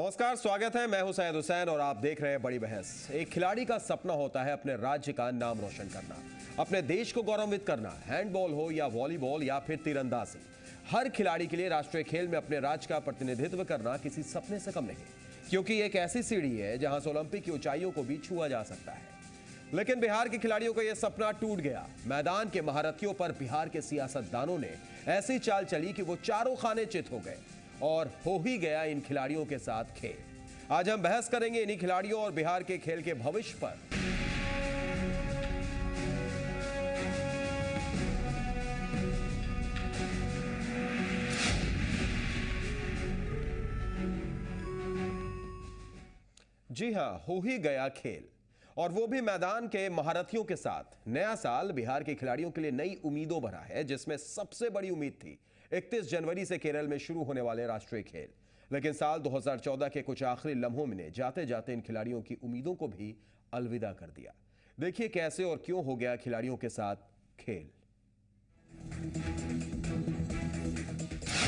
नमस्कार, स्वागत है। मैं हूं सैयद हुसैन और आप देख रहे हैं बड़ी बहस। एक खिलाड़ी का सपना होता है अपने राज्य का नाम रोशन करना, अपने देश को गौरवान्वित करना। हैंडबॉल हो या वॉलीबॉल या फिर तीरंदाजी, हर खिलाड़ी के लिए राष्ट्रीय खेल में अपने राज्य का प्रतिनिधित्व करना किसी सपने से कम नहीं, क्योंकि ये एक ऐसी सीढ़ी है जहां से ओलंपिक की ऊंचाइयों को भी छुआ जा सकता है। लेकिन बिहार के खिलाड़ियों का यह सपना टूट गया। मैदान के महारथियों पर बिहार के सियासतदानों ने ऐसी चाल चली कि वो चारों खाने चित हो गए और हो ही गया इन खिलाड़ियों के साथ खेल। आज हम बहस करेंगे इन्हीं खिलाड़ियों और बिहार के खेल के भविष्य पर। जी हां, हो ही गया खेल, और वो भी मैदान के महारथियों के साथ। नया साल बिहार के खिलाड़ियों के लिए नई उम्मीदों भरा है, जिसमें सबसे बड़ी उम्मीद थी 31 जनवरी से केरल में शुरू होने वाले राष्ट्रीय खेल। लेकिन साल 2014 के कुछ आखिरी लम्हों में जाते जाते इन खिलाड़ियों की उम्मीदों को भी अलविदा कर दिया। देखिए कैसे और क्यों हो गया खिलाड़ियों के साथ खेल।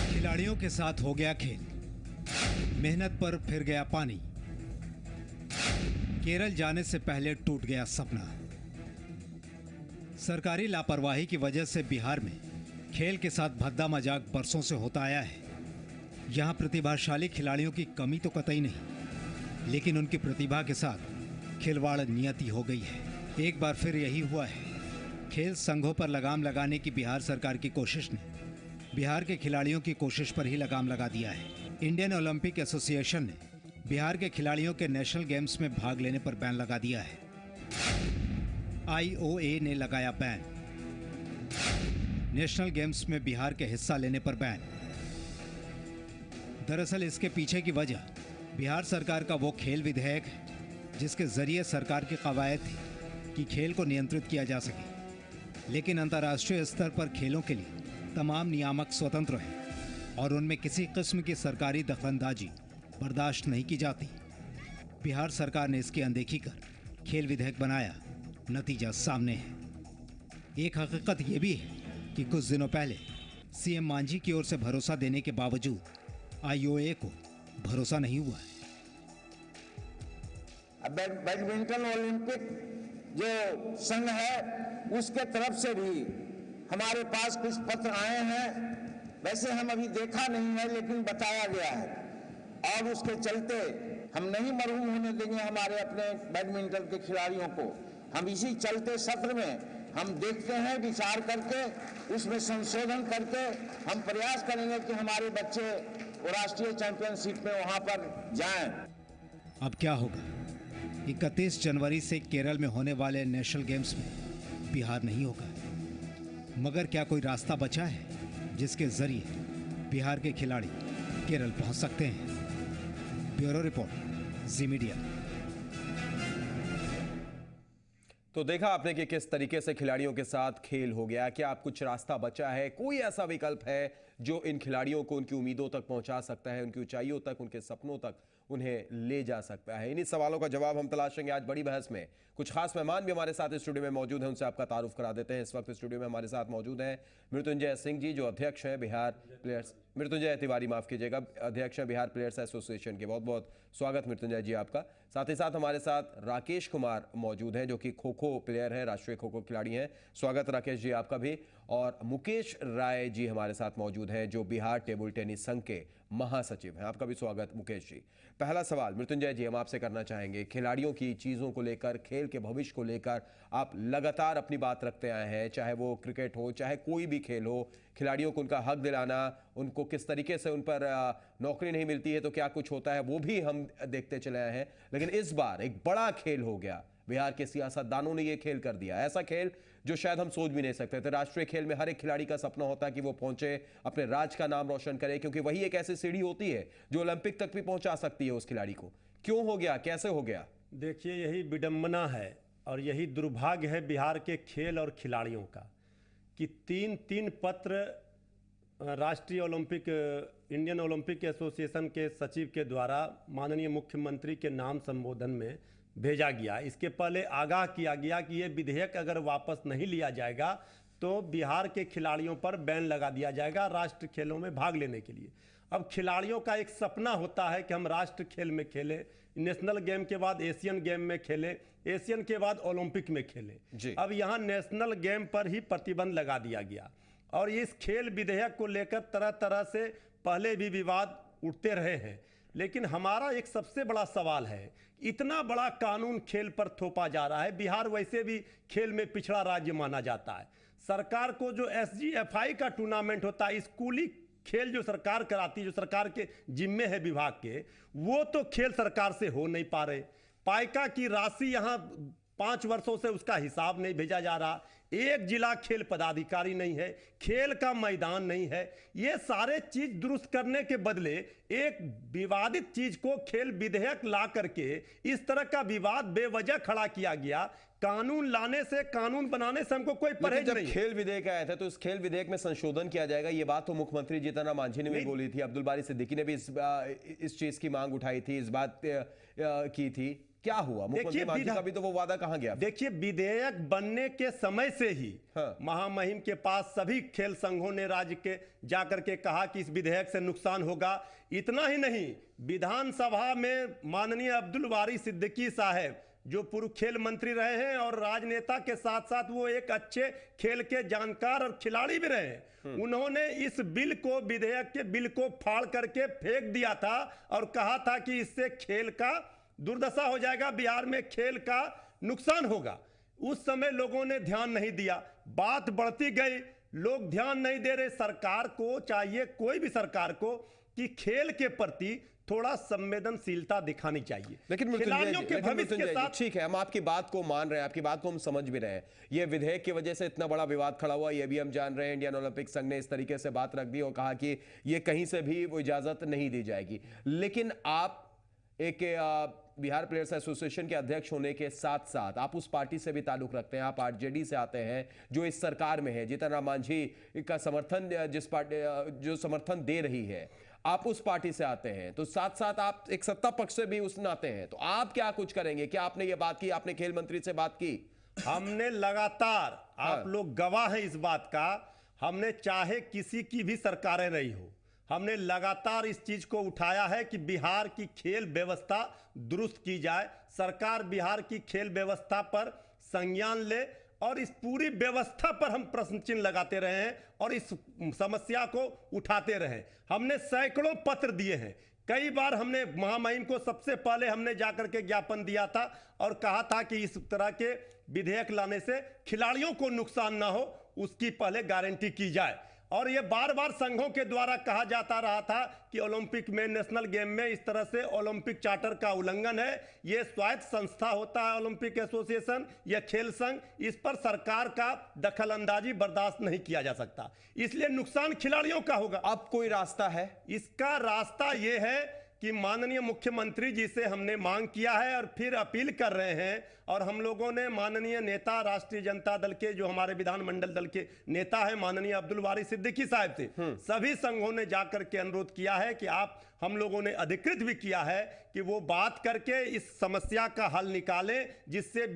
खिलाड़ियों के साथ हो गया खेल, मेहनत पर फिर गया पानी। केरल जाने से पहले टूट गया सपना। सरकारी लापरवाही की वजह से बिहार में खेल के साथ भद्दा मजाक बरसों से होता आया है। यहाँ प्रतिभाशाली खिलाड़ियों की कमी तो कतई नहीं, लेकिन उनकी प्रतिभा के साथ खिलवाड़ नियति हो गई है। एक बार फिर यही हुआ है। खेल संघों पर लगाम लगाने की बिहार सरकार की कोशिश ने बिहार के खिलाड़ियों की कोशिश पर ही लगाम लगा दिया है। इंडियन ओलंपिक एसोसिएशन ने बिहार के खिलाड़ियों के नेशनल गेम्स में भाग लेने पर बैन लगा दिया है। IOA ने लगाया बैन। नेशनल गेम्स में बिहार के हिस्सा लेने पर बैन। दरअसल इसके पीछे की वजह बिहार सरकार का वो खेल विधेयक है जिसके जरिए सरकार की कवायद थी कि खेल को नियंत्रित किया जा सके। लेकिन अंतर्राष्ट्रीय स्तर पर खेलों के लिए तमाम नियामक स्वतंत्र हैं और उनमें किसी किस्म की सरकारी दखलंदाजी बर्दाश्त नहीं की जाती। बिहार सरकार ने इसकी अनदेखी कर खेल विधेयक बनाया। नतीजा सामने है। एक हकीकत यह भी है कि कुछ दिनों पहले CM मांझी की ओर से भरोसा देने के बावजूद IOA को भरोसा नहीं हुआ है। बैडमिंटन ओलंपिक जो संघ है उसके तरफ से भी हमारे पास कुछ पत्र आए हैं। वैसे हम अभी देखा नहीं है, लेकिन बताया गया है, और उसके चलते हम नहीं मरहूम होने देंगे हमारे अपने बैडमिंटन के खिलाड़ियों को। हम इसी चलते सत्र में हम देखते हैं, विचार करके उसमें संशोधन करके हम प्रयास करेंगे कि हमारे बच्चे राष्ट्रीय चैंपियनशिप में वहां पर जाएं। अब क्या होगा? 31 जनवरी से केरल में होने वाले नेशनल गेम्स में बिहार नहीं होगा, मगर क्या कोई रास्ता बचा है जिसके जरिए बिहार के खिलाड़ी केरल पहुंच सकते हैं? ब्यूरो रिपोर्ट, जी मीडिया। तो देखा आपने कि किस तरीके से खिलाड़ियों के साथ खेल हो गया। क्या आप कुछ रास्ता बचा है? कोई ऐसा विकल्प है जो इन खिलाड़ियों को उनकी उम्मीदों तक पहुंचा सकता है, उनकी ऊंचाइयों तक, उनके सपनों तक उन्हें ले जा सकता है? इन्हीं सवालों का जवाब हम तलाशेंगे आज बड़ी बहस में। कुछ खास मेहमान भी हमारे साथ स्टूडियो में मौजूद हैं, उनसे आपका तारुफ करा देते हैं। इस वक्त स्टूडियो में हमारे साथ मौजूद हैं मृत्युंजय सिंह जी, जो अध्यक्ष हैं बिहार प्लेयर्स, मृत्युंजय तिवारी माफ कीजिएगा, अध्यक्ष हैं बिहार प्लेयर्स एसोसिएशन के। बहुत बहुत स्वागत मृत्युंजय जी आपका। साथ ही साथ हमारे साथ राकेश कुमार मौजूद हैं, जो कि खो खो प्लेयर हैं, राष्ट्रीय खो खो खिलाड़ी हैं। स्वागत राकेश जी आपका भी। और मुकेश राय जी हमारे साथ मौजूद हैं, जो बिहार टेबल टेनिस संघ के महासचिव हैं। आपका भी स्वागत मुकेश जी। पहला सवाल मृत्युंजय जी हम आपसे करना चाहेंगे, खिलाड़ियों की चीज़ों को लेकर, खेल के भविष्य को लेकर आप लगातार अपनी बात रखते आए हैं, चाहे वो क्रिकेट हो, चाहे कोई भी खेल हो। खिलाड़ियों को उनका हक दिलाना, उनको किस तरीके से उन पर नौकरी नहीं मिलती है तो क्या कुछ होता है, वो भी हम देखते चले आए हैं। लेकिन इस बार एक बड़ा खेल हो गया, बिहार के सियासतदानों ने ये खेल कर दिया। ऐसा खेल जो शायद हम सोच भी नहीं सकते थे। राष्ट्रीय खेल में हर एक खिलाड़ी का सपना होता है कि वो पहुंचे, अपने राज्य का नाम रोशन करे, क्योंकि वही एक ऐसी सीढ़ी होती है जो ओलंपिक तक भी पहुंचा सकती है उस खिलाड़ी को। क्यों हो गया, कैसे हो गया? देखिए, यही विडंबना है और यही दुर्भाग्य है बिहार के खेल और खिलाड़ियों का कि तीन पत्र राष्ट्रीय ओलंपिक इंडियन ओलंपिक एसोसिएशन के सचिव के द्वारा माननीय मुख्यमंत्री के नाम संबोधन में भेजा गया। इसके पहले आगाह किया गया कि ये विधेयक अगर वापस नहीं लिया जाएगा तो बिहार के खिलाड़ियों पर बैन लगा दिया जाएगा राष्ट्रीय खेलों में भाग लेने के लिए। अब खिलाड़ियों का एक सपना होता है कि हम राष्ट्र खेल में खेलें, नेशनल गेम के बाद एशियन गेम में खेलें, एशियन के बाद ओलंपिक में खेलें। अब यहाँ नेशनल गेम पर ही प्रतिबंध लगा दिया गया और इस खेल विधेयक को लेकर तरह तरह से पहले भी विवाद उठते रहे हैं। लेकिन हमारा एक सबसे बड़ा सवाल है, इतना बड़ा कानून खेल पर थोपा जा रहा है। बिहार वैसे भी खेल में पिछड़ा राज्य माना जाता है। सरकार को जो SGFI का टूर्नामेंट होता है, स्कूली खेल जो सरकार कराती है, जो सरकार के जिम्मे है विभाग के, वो तो खेल सरकार से हो नहीं पा रहे। पाइका की राशि यहाँ 5 वर्षों से उसका हिसाब नहीं भेजा जा रहा। एक जिला खेल पदाधिकारी नहीं है, खेल का मैदान नहीं है। ये सारे चीज दुरुस्त करने के बदले एक विवादित चीज को खेल विधेयक ला करके इस तरह का विवाद बेवजह खड़ा किया गया। कानून लाने से, कानून बनाने से हमको कोई परहेज नहीं। जब खेल विधेयक आया था तो इस खेल विधेयक में संशोधन किया जाएगा, ये बात तो मुख्यमंत्री जीतन राम मांझी ने भी बोली थी। अब्दुल बारी सिद्दीकी ने भी इस चीज की मांग उठाई थी, इस बात की थी। क्या हुआ? मुख्यमंत्री मांझी का भी तो वो वादा कहां गया? देखिए, विधेयक बनने के समय से ही महामहिम के पास सभी खेल संघों ने राज्य के जाकर के कहा कि इस विधेयक से नुकसान होगा। इतना ही नहीं, विधानसभा में माननीय अब्दुल बारी सिद्दीकी साहब जो पूर्व खेल मंत्री रहे हैं और राजनेता के साथ साथ वो एक अच्छे खेल के जानकार और खिलाड़ी भी रहे हैं, उन्होंने इस बिल को, विधेयक के बिल को फाड़ करके फेंक दिया था और कहा था कि इससे खेल का दुर्दशा हो जाएगा, बिहार में खेल का नुकसान होगा। उस समय लोगों ने ध्यान नहीं दिया, बात बढ़ती गई, लोग ध्यान नहीं दे रहे। सरकार को चाहिए, कोई भी सरकार को, कि खेल के प्रति थोड़ा संवेदनशीलता दिखानी चाहिए। लेकिन खिलाड़ियों के भविष्य के साथ, ठीक है, हम आपकी बात को मान रहे हैं, आपकी बात को हम समझ भी रहे हैं। ये विधेयक की वजह से इतना बड़ा विवाद खड़ा हुआ, ये भी हम जान रहे हैं। इंडियन ओलंपिक संघ ने इस तरीके से बात रख दी और कहा कि ये कहीं से भी वो इजाजत नहीं दी जाएगी। लेकिन आप एक बिहार प्लेयर्स एसोसिएशन के अध्यक्ष होने के साथ साथ आप उस पार्टी से भी ताल्लुक रखते हैं, आप RJD से आते हैं जो इस सरकार में है, जीतन राम मांझी का समर्थन, जिस पार्टी जो समर्थन दे रही है, आप उस पार्टी से आते हैं, तो साथ साथ आप एक सत्ता पक्ष से भी उस नाते हैं। तो आप क्या कुछ करेंगे? क्या आपने ये बात की, आपने खेल मंत्री से बात की? हमने लगातार, आप लोग गवाह हैं इस बात का, हमने चाहे किसी की भी सरकारें रही हो, हमने लगातार इस चीज को उठाया है कि बिहार की खेल व्यवस्था दुरुस्त की जाए। सरकार बिहार की खेल व्यवस्था पर संज्ञान ले और इस पूरी व्यवस्था पर हम प्रश्न चिन्ह लगाते रहे हैं और इस समस्या को उठाते रहे। हमने सैकड़ों पत्र दिए हैं, कई बार हमने महामहिम को सबसे पहले हमने जाकर के ज्ञापन दिया था और कहा था कि इस तरह के विधेयक लाने से खिलाड़ियों को नुकसान ना हो, उसकी पहले गारंटी की जाए। और ये बार बार संघों के द्वारा कहा जाता रहा था कि ओलंपिक में, नेशनल गेम में इस तरह से ओलंपिक चार्टर का उल्लंघन है। ये स्वायत्त संस्था होता है ओलंपिक एसोसिएशन या खेल संघ, इस पर सरकार का दखलंदाजी बर्दाश्त नहीं किया जा सकता, इसलिए नुकसान खिलाड़ियों का होगा। अब कोई रास्ता है? इसका रास्ता ये है कि माननीय मुख्यमंत्री जी से हमने मांग किया है और फिर अपील कर रहे हैं, और हम लोगों ने माननीय नेता, राष्ट्रीय जनता दल के जो हमारे विधानमंडल दल के नेता है माननीय अब्दुल बारी सिद्दीकी साहब से सभी संघों ने जाकर के अनुरोध किया है कि आप, हम लोगों ने अधिकृत भी किया है कि वो बात करके इस समस्या का हल निकालें, जिससे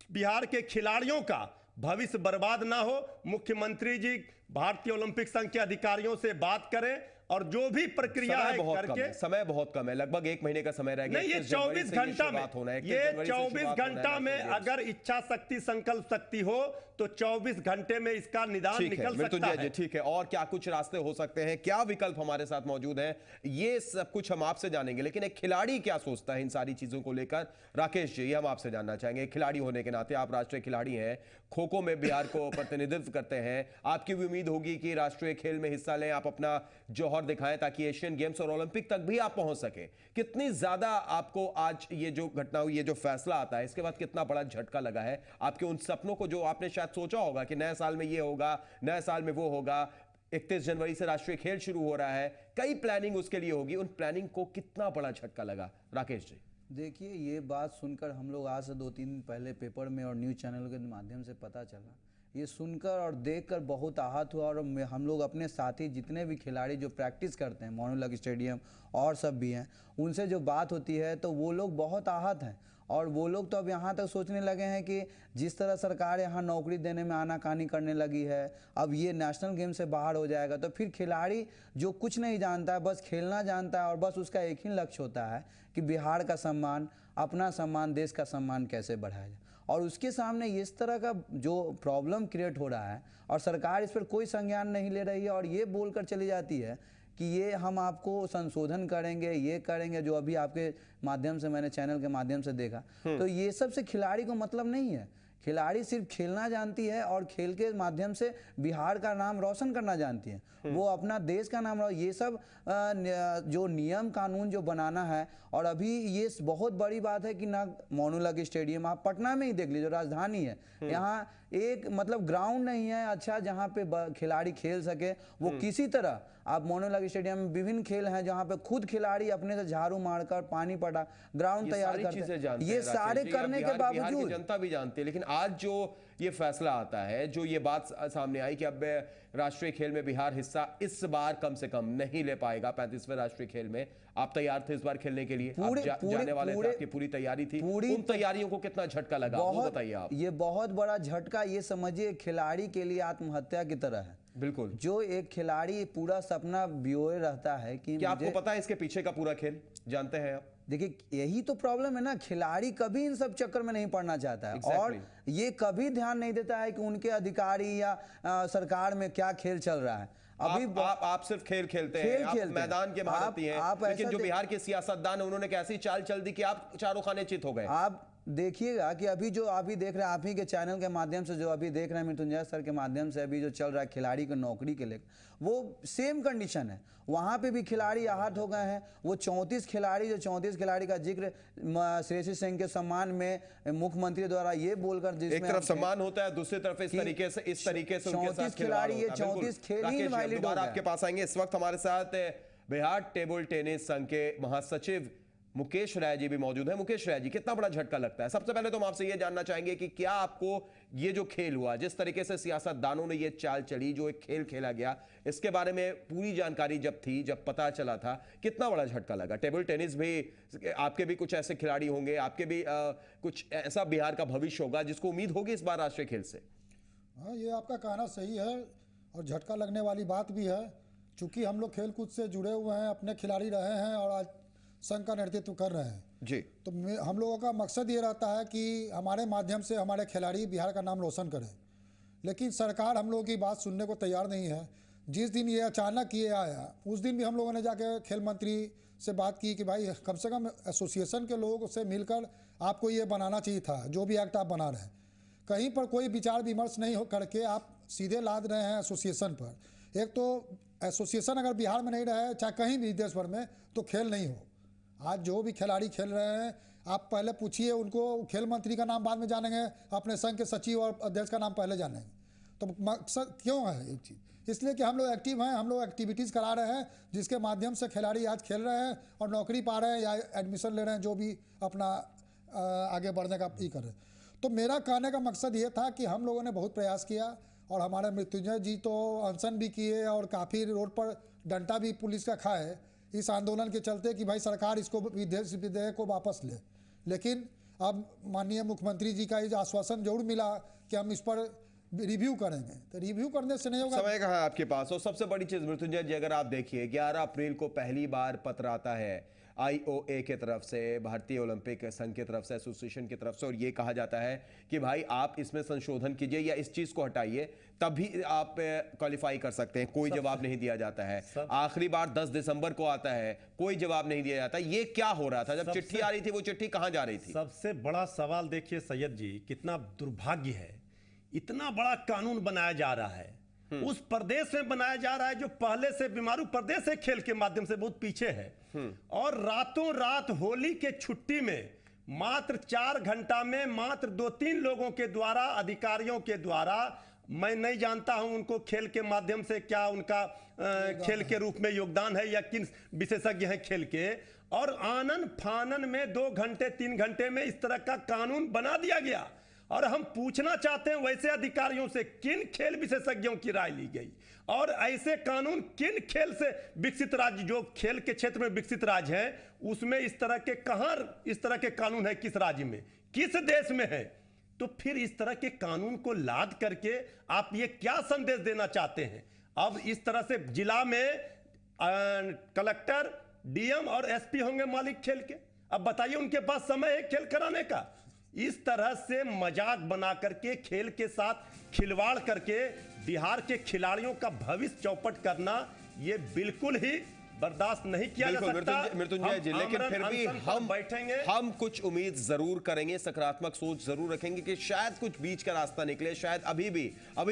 बिहार के खिलाड़ियों का भविष्य बर्बाद ना हो। मुख्यमंत्री जी भारतीय ओलंपिक संघ के अधिकारियों से बात करें और जो भी प्रक्रिया है करके, समय बहुत कम है, लगभग 1 महीने का समय रह गया। नहीं, ये 24 घंटा में, ये 24 घंटा में अगर इच्छा शक्ति, संकल्प शक्ति हो तो 24 घंटे में इसका निदान निकल सकता है। ठीक है, और क्या कुछ रास्ते हो सकते हैं, क्या विकल्प हमारे साथ मौजूद हैं, ये सब कुछ हम आपसे जानेंगे। लेकिन एक खिलाड़ी क्या सोचता है इन सारी चीजों को लेकर, राकेश जी, हम आपसे जानना चाहेंगे। खिलाड़ी होने के नाते आप राष्ट्रीय खिलाड़ी हैं, खो-खो में बिहार को प्रतिनिधित्व करते हैं, आपकी भी उम्मीद होगी कि राष्ट्रीय खेल में हिस्सा लें, आप अपना जौहर दिखाएं ताकि एशियन गेम्स और ओलंपिक तक भी आप पहुंच सके। कितनी ज्यादा आपको आज ये जो घटना हुई, ये जो फैसला आता है, इसके बाद कितना बड़ा झटका लगा है आपके उन सपनों को जो आपने शायद सोचा होगा कि नए साल में ये होगा, नए साल में वो होगा, 31 जनवरी से राष्ट्रीय खेल शुरू हो रहा है, कई प्लानिंग उसके लिए होगी, उन प्लानिंग को कितना बड़ा झटका लगा? राकेश जी, देखिए, ये बात सुनकर हम लोग आज से 2-3 दिन पहले पेपर में और न्यूज़ चैनल के माध्यम से पता चला, ये सुनकर और देखकर बहुत आहत हुआ। और हम लोग अपने साथी जितने भी खिलाड़ी जो प्रैक्टिस करते हैं मोनू अलग स्टेडियम और सब भी हैं, उनसे जो बात होती है तो वो लोग बहुत आहत हैं और वो लोग तो अब यहाँ तक सोचने लगे हैं कि जिस तरह सरकार यहाँ नौकरी देने में आनाकानी करने लगी है, अब ये नेशनल गेम से बाहर हो जाएगा तो फिर खिलाड़ी जो कुछ नहीं जानता है, बस खेलना जानता है और बस उसका एक ही लक्ष्य होता है कि बिहार का सम्मान, अपना सम्मान, देश का सम्मान कैसे बढ़ाया जाए। और उसके सामने इस तरह का जो प्रॉब्लम क्रिएट हो रहा है और सरकार इस पर कोई संज्ञान नहीं ले रही है और ये बोलकर चली जाती है कि ये हम आपको संशोधन करेंगे, ये करेंगे, जो अभी आपके माध्यम से मैंने चैनल के माध्यम से देखा, तो ये सब से खिलाड़ी को मतलब नहीं है। खिलाड़ी सिर्फ खेलना जानती है और खेल के माध्यम से बिहार का नाम रोशन करना जानती है, वो अपना देश का नाम। ये सब जो नियम कानून जो बनाना है, और अभी ये बहुत बड़ी बात है कि ना मोनूलग स्टेडियम, आप पटना में ही देख लीजिए, राजधानी है, यहाँ एक मतलब ग्राउंड नहीं है अच्छा जहाँ पे खिलाड़ी खेल सके। वो किसी तरह आप मोनूलग स्टेडियम में विभिन्न खेल हैं जहाँ पे खुद खिलाड़ी अपने से झाड़ू मारकर पानी पटा ग्राउंड तैयार करते हैं। ये सारे करने के बावजूद जनता भी जानती है, लेकिन आज जो ये फैसला आता है, जो ये बात सामने आई कि अब राष्ट्रीय खेल में बिहार हिस्सा इस बार कम से कम नहीं ले पाएगा 35वें राष्ट्रीय खेल में। आप तैयार थे इस बार खेलने के लिए? जाने वाले थे, आपकी पूरी तैयारी थी, उन तैयारियों को कितना झटका लगा वो बताइए आप। ये बहुत बड़ा झटका, ये समझिए खिलाड़ी के लिए आत्महत्या की तरह है। बिल्कुल, जो एक खिलाड़ी पूरा सपना बियोए रहता है कि क्या आपको पता है इसके पीछे का पूरा खेल जानते हैं आप? देखिए यही तो प्रॉब्लम है ना, खिलाड़ी कभी इन सब चक्कर में नहीं पड़ना चाहता है। और ये कभी ध्यान नहीं देता है कि उनके अधिकारी या सरकार में क्या खेल चल रहा है। अभी आप सिर्फ खेल खेलते हैं, आप मैदान के भारतीय हैं, लेकिन जो बिहार के सियासतदान है उन्होंने कैसी चाल चल दी कि आप चारों खाने चित हो गए। आप देखिएगा कि अभी जो अभी देख रहे हैं, आप ही के चैनल के माध्यम से जो अभी देख रहे हैं, मृत्युंजय सर के माध्यम से अभी जो चल रहा है खिलाड़ी को नौकरी के लिए, वो सेम कंडीशन है। वहां पे भी खिलाड़ी आहत हो गए हैं। वो 34 खिलाड़ी का जिक्र श्रेयसी सिंह के सम्मान में मुख्यमंत्री द्वारा ये बोलकर, एक तरफ सम्मान होता है, दूसरी तरफ इस तरीके से 34 खिलाड़ी, ये 34 खेल ही इनवैलिड हो गए। आपके पास आएंगे। इस वक्त हमारे साथ बिहार टेबल टेनिस संघ के महासचिव मुकेश राय जी भी मौजूद हैं। मुकेश राय जी, कितना बड़ा झटका लगता है? सबसे पहले तो हम आपसे ये जानना चाहेंगे कि क्या आपको ये जो खेल हुआ, जिस तरीके से सियासतदानों ने ये चाल चली, जो एक खेल खेला गया, इसके बारे में पूरी जानकारी जब पता चला था, कितना बड़ा झटका लगा? टेबल टेनिस भी, आपके भी कुछ ऐसे खिलाड़ी होंगे, आपके भी कुछ ऐसा बिहार का भविष्य होगा जिसको उम्मीद होगी इस बार राष्ट्रीय खेल से। हाँ, ये आपका कहना सही है और झटका लगने वाली बात भी है। चूंकि हम लोग खेल कूद से जुड़े हुए हैं, अपने खिलाड़ी रहे हैं और आज संघ का नेतृत्व कर रहे हैं जी, तो हम लोगों का मकसद ये रहता है कि हमारे माध्यम से हमारे खिलाड़ी बिहार का नाम रोशन करें। लेकिन सरकार हम लोगों की बात सुनने को तैयार नहीं है। जिस दिन ये अचानक ये आया, उस दिन भी हम लोगों ने जाके खेल मंत्री से बात की कि भाई कम से कम एसोसिएशन के लोगों से मिलकर आपको ये बनाना चाहिए था, जो भी एक्ट आप बना रहे हैं। कहीं पर कोई विचार विमर्श नहीं हो करके आप सीधे लाद रहे हैं एसोसिएशन पर। एक तो एसोसिएशन अगर बिहार में नहीं रहे, चाहे कहीं भी देश भर में, तो खेल नहीं हो। आज जो भी खिलाड़ी खेल रहे हैं, आप पहले पूछिए उनको, खेल मंत्री का नाम बाद में जानेंगे, अपने संघ के सचिव और अध्यक्ष का नाम पहले जानेंगे। तो मकसद क्यों है एक चीज़? इसलिए कि हम लोग एक्टिव हैं, हम लोग एक्टिविटीज़ करा रहे हैं जिसके माध्यम से खिलाड़ी आज खेल रहे हैं और नौकरी पा रहे हैं या एडमिशन ले रहे हैं, जो भी अपना आगे बढ़ने का ये कर रहे हैं। तो मेरा कहने का मकसद ये था कि हम लोगों ने बहुत प्रयास किया और हमारे मृत्युंजय जी तो अनशन भी किए और काफ़ी रोड पर डंडा भी पुलिस का खाए इस आंदोलन के चलते कि भाई सरकार इसको विधेयक को वापस ले। लेकिन अब माननीय मुख्यमंत्री जी का ये आश्वासन जरूर मिला कि हम इस पर रिव्यू करेंगे, तो रिव्यू करने से नहीं होगा। समय कहाँ है आपके पास? और सबसे बड़ी चीज मृत्युंजय जी, अगर आप देखिए 11 अप्रैल को पहली बार पत्र आता है IOA के तरफ से, भारतीय ओलंपिक संघ की तरफ से, एसोसिएशन की तरफ से, और ये कहा जाता है कि भाई आप इसमें संशोधन कीजिए या इस चीज को हटाइए, तभी आप क्वालिफाई कर सकते हैं। कोई जवाब नहीं दिया जाता है। आखिरी बार 10 दिसंबर को आता है, कोई जवाब नहीं दिया जाता। ये क्या हो रहा था? जब चिट्ठी आ रही थी, वो चिट्ठी कहां जा रही थी? सबसे बड़ा सवाल देखिए सैयद जी, कितना दुर्भाग्य है, इतना बड़ा कानून बनाया जा रहा है, उस प्रदेश में बनाया जा रहा है जो पहले से बीमारू प्रदेश है, खेल के माध्यम से बहुत पीछे है। और रातों रात होली के छुट्टी में मात्र 4 घंटा में मात्र 2-3 लोगों के द्वारा, अधिकारियों के द्वारा, मैं नहीं जानता हूं उनको खेल के माध्यम से क्या उनका खेल के रूप में योगदान है या किन विशेषज्ञ हैं खेल के, और आनन फानन में 2 घंटे 3 घंटे में इस तरह का कानून बना दिया गया। और हम पूछना चाहते हैं वैसे अधिकारियों से किन खेल विशेषज्ञों की राय ली गई और ऐसे कानून किन खेल से विकसित राज्य जो खेल के क्षेत्र में विकसित राज्य है उसमें इस तरह के कहां इस तरह के कानून है, किस राज्य में, किस देश में है। तो फिर इस तरह के कानून को लाद करके आप ये क्या संदेश देना चाहते हैं। अब इस तरह से जिला में कलेक्टर, डीएम और एसपी होंगे मालिक खेल के। अब बताइए उनके पास समय है खेल कराने का। इस तरह से मजाक बना करके खेल के साथ खिलवाड़ करके बिहार के खिलाड़ियों का भविष्य चौपट करना ये बिल्कुल ही बर्दाश्त नहीं किया जा सकता। मृत्युंजय जी, लेकिन फिर भी हम बैठेंगे, हम कुछ उम्मीद जरूर करेंगे, सकारात्मक सोच जरूर रखेंगे कि शायद कुछ बीच का रास्ता निकले। शायद अभी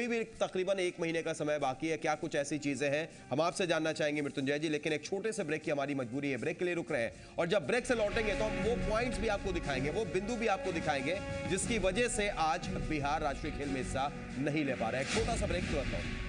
भी तकरीबन 1 महीने का समय बाकी है। क्या कुछ ऐसी चीजें हैं हम आपसे जानना चाहेंगे मृत्युंजय जी, लेकिन एक छोटे से ब्रेक की हमारी मजबूरी है। ब्रेक के लिए रुक रहे हैं और जब ब्रेक से लौटेंगे तो हम वो पॉइंट्स भी आपको दिखाएंगे, वो बिंदु भी आपको दिखाएंगे जिसकी वजह से आज बिहार राष्ट्रीय खेल में हिस्सा नहीं ले पा रहा है। एक छोटा सा ब्रेक, तुरंत लौटेंगे।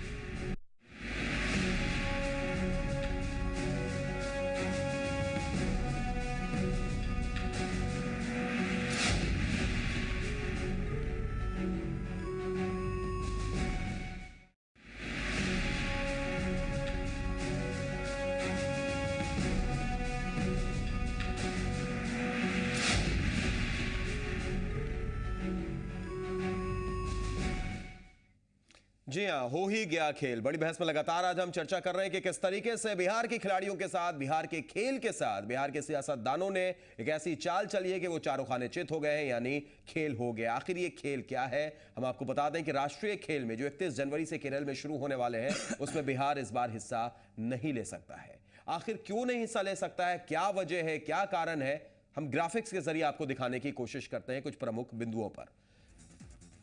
जी हाँ, हो ही गया खेल। बड़ी बहस में लगातार आज हम चर्चा कर रहे हैं कि किस तरीके से बिहार के खिलाड़ियों के साथ, बिहार के खेल के साथ बिहार के सियासतदानों ने एक ऐसी चाल चली है कि वो चारों खाने चित हो गए हैं, यानी खेल हो गया। आखिर ये खेल क्या है, हम आपको बता दें कि राष्ट्रीय खेल में जो 31 जनवरी से केरल में शुरू होने वाले हैं उसमें बिहार इस बार हिस्सा नहीं ले सकता है। आखिर क्यों नहीं हिस्सा ले सकता है, क्या वजह है, क्या कारण है, हम ग्राफिक्स के जरिए आपको दिखाने की कोशिश करते हैं कुछ प्रमुख बिंदुओं पर।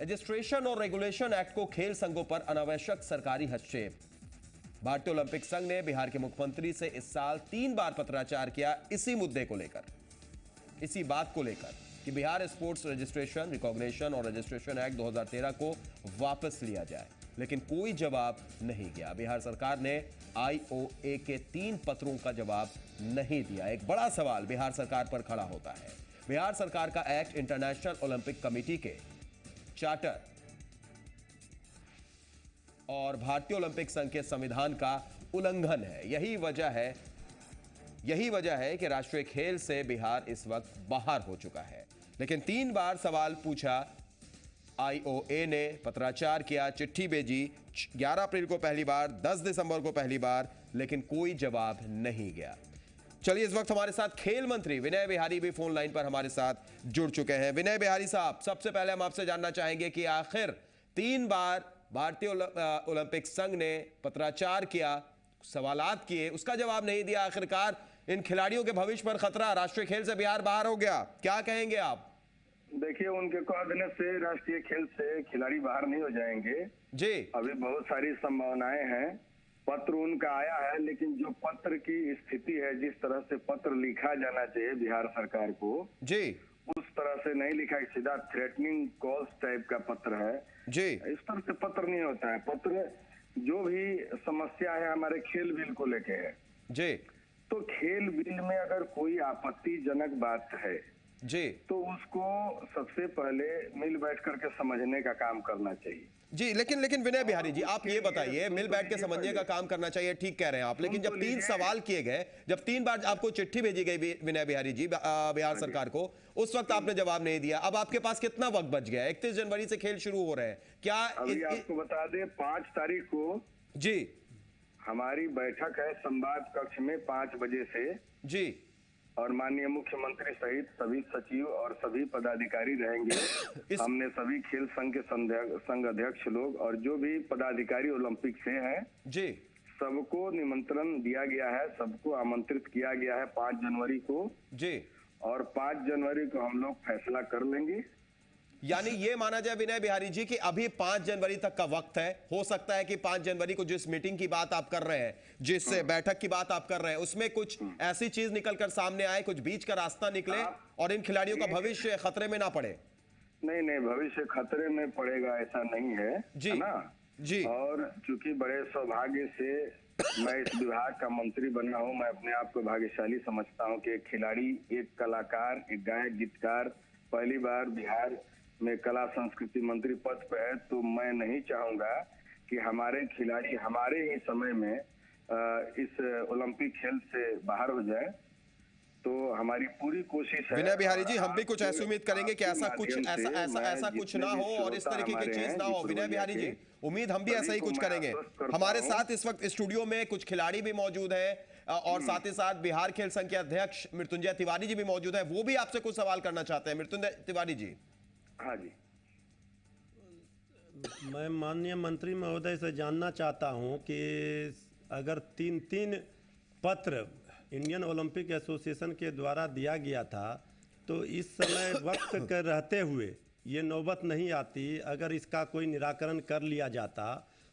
रजिस्ट्रेशन और रेगुलेशन एक्ट को खेल संघों पर अनावश्यक सरकारी हस्तक्षेप। भारतीय ओलंपिक संघ ने बिहार के मुख्यमंत्री से इस साल 3 बार पत्राचार किया इसी मुद्दे को लेकर, इसी बात को लेकर कि बिहार स्पोर्ट्स रजिस्ट्रेशन, रिकॉग्निशन और रजिस्ट्रेशन एक्ट 2013 को वापस लिया जाए, लेकिन कोई जवाब नहीं दिया। बिहार सरकार ने आईओए के 3 पत्रों का जवाब नहीं दिया। एक बड़ा सवाल बिहार सरकार पर खड़ा होता है। बिहार सरकार का एक्ट इंटरनेशनल ओलंपिक कमेटी के चार्टर और भारतीय ओलंपिक संघ के संविधान का उल्लंघन है। यही वजह है कि राष्ट्रीय खेल से बिहार इस वक्त बाहर हो चुका है। लेकिन 3 बार सवाल पूछा, आईओए ने पत्राचार किया, चिट्ठी भेजी, 11 अप्रैल को पहली बार, 10 दिसंबर को पहली बार, लेकिन कोई जवाब नहीं गया। चलिए, इस वक्त हमारे साथ खेल मंत्री विनय बिहारी भी फोन लाइन पर हमारे साथ जुड़ चुके हैं। विनय बिहारी साहब, सबसे पहले हम आपसे जानना चाहेंगे कि आखिर 3 बार भारतीय ओलंपिक संघ ने पत्राचार किया, सवालात किए, उसका जवाब नहीं दिया। आखिरकार इन खिलाड़ियों के भविष्य पर खतरा, राष्ट्रीय खेल से बिहार बाहर हो गया, क्या कहेंगे आप? देखिए, उनके कह देने से राष्ट्रीय खेल से खिलाड़ी बाहर नहीं हो जाएंगे जी। अभी बहुत सारी संभावनाएं हैं। पत्र उनका आया है, लेकिन जो पत्र की स्थिति है, जिस तरह से पत्र लिखा जाना चाहिए बिहार सरकार को जी, उस तरह से नहीं लिखा, सीधा थ्रेटनिंग कॉल्स टाइप का पत्र है जी। इस तरह से पत्र नहीं होता है। पत्र जो भी समस्या है हमारे खेल बिल को लेके है जी, तो खेल बिल में अगर कोई आपत्तिजनक बात है जी, तो उसको सबसे पहले मिल बैठ करके समझने का काम करना चाहिए जी। लेकिन विनय बिहारी जी, आप ये बताइए, मिल बैठ के समझने का काम करना चाहिए, ठीक कह रहे हैं आप, लेकिन जब 3 सवाल किए गए, जब 3 बार आपको चिट्ठी भेजी गई विनय बिहारी जी बिहार सरकार को, उस वक्त आपने जवाब नहीं दिया। अब आपके पास कितना वक्त बच गया? 31 जनवरी से खेल शुरू हो रहे हैं, क्या अभी आपको बता दें 5 तारीख को जी हमारी बैठक है संवाद कक्ष में 5 बजे से जी, और माननीय मुख्यमंत्री सहित सभी सचिव और सभी पदाधिकारी रहेंगे। हमने सभी खेल संघ के संघ अध्यक्ष लोग और जो भी पदाधिकारी ओलंपिक से हैं जी, सबको निमंत्रण दिया गया है, सबको आमंत्रित किया गया है 5 जनवरी को जी। और 5 जनवरी को हम लोग फैसला कर लेंगे। यानी ये माना जाए विनय बिहारी जी कि अभी 5 जनवरी तक का वक्त है। हो सकता है कि 5 जनवरी को जिस मीटिंग की बात आप कर रहे हैं, जिस बैठक की बात आप कर रहे हैं, उसमें कुछ ऐसी चीज निकलकर सामने आए, कुछ बीच का रास्ता निकले और इन खिलाड़ियों का भविष्य खतरे में ना पड़े। नहीं, भविष्य खतरे में पड़ेगा ऐसा नहीं है जी, है ना जी। और चूंकि बड़े सौभाग्य से मैं इस विभाग का मंत्री बना हूं, मैं अपने आप को भाग्यशाली समझता हूं कि एक खिलाड़ी, एक कलाकार, एक गायक, गीतकार पहली बार बिहार में कला संस्कृति मंत्री पद पे है, तो मैं नहीं चाहूंगा कि हमारे खिलाड़ी हमारे ही समय में इस ओलंपिक खेल से बाहर हो जाए। तो हमारी पूरी कोशिश है। विनय बिहारी जी, हम भी कुछ ऐसी उम्मीद करेंगे कि ऐसा कुछ ना हो और इस तरीके की चीज ना हो। विनय बिहारी जी, उम्मीद हम भी ऐसा ही कुछ करेंगे। हमारे साथ इस वक्त स्टूडियो में कुछ खिलाड़ी भी मौजूद हैं और साथ ही साथ बिहार खेल संघ के अध्यक्ष मृत्युंजय तिवारी जी भी मौजूद हैं। वो भी आपसे कुछ सवाल करना चाहते हैं। मृत्युंजय तिवारी जी। हाँ जी, मैं माननीय मंत्री महोदय से जानना चाहता हूं कि अगर 3 पत्र इंडियन ओलंपिक एसोसिएशन के द्वारा दिया गया था, तो इस समय वक्त के रहते हुए ये नौबत नहीं आती अगर इसका कोई निराकरण कर लिया जाता।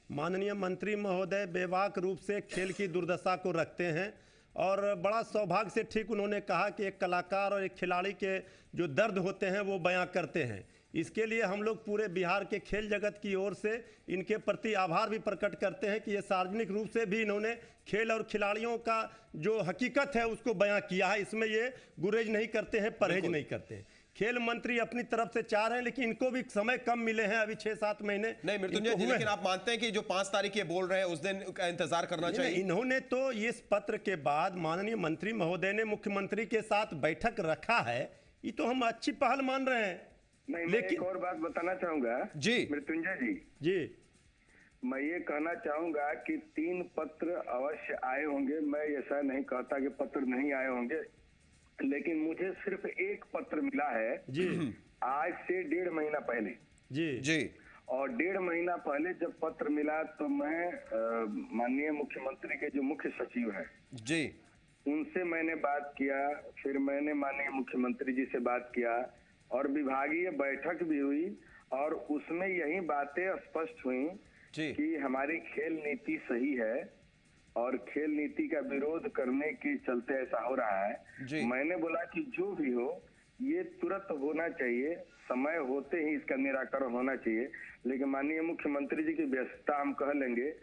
माननीय मंत्री महोदय बेबाक रूप से खेल की दुर्दशा को रखते हैं और बड़ा सौभाग्य से ठीक उन्होंने कहा कि एक कलाकार और एक खिलाड़ी के जो दर्द होते हैं वो बयां करते हैं। इसके लिए हम लोग पूरे बिहार के खेल जगत की ओर से इनके प्रति आभार भी प्रकट करते हैं कि ये सार्वजनिक रूप से भी इन्होंने खेल और खिलाड़ियों का जो हकीकत है उसको बयां किया है। इसमें ये गुरेज नहीं करते हैं, परहेज नहीं करते हैं। खेल मंत्री अपनी तरफ से चाह रहे हैं, लेकिन इनको भी समय कम मिले हैं, अभी 6-7 महीने नहीं मृत्युंजय जी, लेकिन आप मानते हैं कि जो 5 तारीख ये बोल रहे हैं उस दिन का इंतजार करना चाहिए? इन्होंने तो इस पत्र के बाद माननीय मंत्री महोदय ने मुख्यमंत्री के साथ बैठक रखा है, ये तो हम अच्छी पहल मान रहे हैं। नहीं, लेकिन एक और बात बताना चाहूंगा जी मृत्युंजय जी, मैं ये कहना चाहूंगा कि 3 पत्र अवश्य आए होंगे। मैं ऐसा नहीं कहता कि पत्र नहीं आए होंगे, लेकिन मुझे सिर्फ एक पत्र मिला है जी आज से 1.5 महीना पहले। जी जी, और 1.5 महीना पहले जब पत्र मिला तो मैं माननीय मुख्यमंत्री के जो मुख्य सचिव हैं जी, उनसे मैंने बात किया, फिर मैंने माननीय मुख्यमंत्री जी से बात किया और विभागीय बैठक भी हुई और उसमें यही बातें स्पष्ट हुई जी कि हमारी खेल नीति सही है और खेल नीति का विरोध करने के चलते ऐसा हो रहा है। जी। मैंने बोला कि जो भी हो ये तुरंत होना चाहिए, समय होते ही इसका निराकरण होना चाहिए। लेकिन माननीय मुख्यमंत्री जी की व्यस्तता हम कह लेंगे।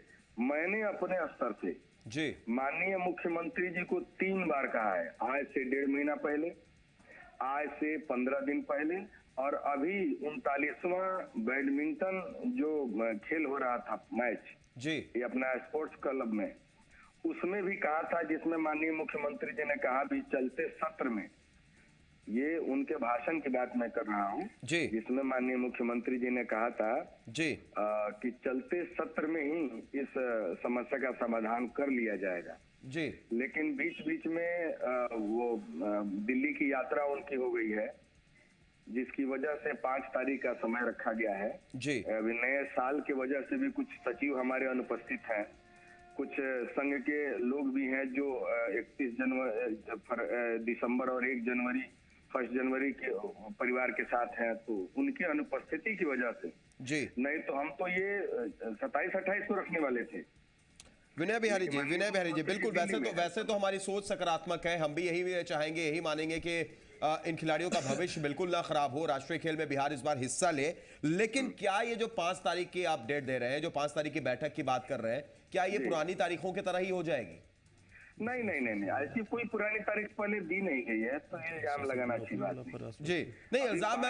मैंने अपने स्तर से जी माननीय मुख्यमंत्री जी को 3 बार कहा है, आज से 1.5 महीना पहले, आज से 15 दिन पहले और अभी 39वां बैडमिंटन जो खेल हो रहा था मैच जी, ये अपना स्पोर्ट्स क्लब में, उसमें भी कहा था, जिसमें माननीय मुख्यमंत्री जी ने कहा भी चलते सत्र में, ये उनके भाषण की बात मैं कर रहा हूँ जी जिसमें माननीय मुख्यमंत्री जी ने कहा था जी कि चलते सत्र में ही इस समस्या का समाधान कर लिया जाएगा। जी, लेकिन बीच बीच में वो दिल्ली की यात्रा उनकी हो गई है, जिसकी वजह से 5 तारीख का समय रखा गया है। जी अभी नए साल की वजह से भी कुछ सचिव हमारे अनुपस्थित हैं, कुछ संघ के लोग भी हैं जो 31 दिसंबर और 1 जनवरी के परिवार के साथ हैं, तो उनकी अनुपस्थिति की वजह से जी। नहीं तो हम तो ये 27-28 को रखने वाले थे। विनय बिहारी जी, बिल्कुल। वैसे तो हमारी सोच सकारात्मक है। हम भी यही चाहेंगे, यही मानेंगे कि इन खिलाड़ियों का भविष्य बिल्कुल ना खराब हो, राष्ट्रीय खेल में बिहार इस बार हिस्सा ले। लेकिन क्या ये जो 5 तारीख की आप डेट दे रहे हैं, जो 5 तारीख की बैठक की बात कर रहे हैं, क्या ये पुरानी तारीखों की तरह ही हो जाएगी? नहीं, ऐसी कोई पुरानी तारीख पहले दी नहीं गई है, तो ये इल्जाम लगाना अच्छी बात नहीं। जी नहीं, इल्जाम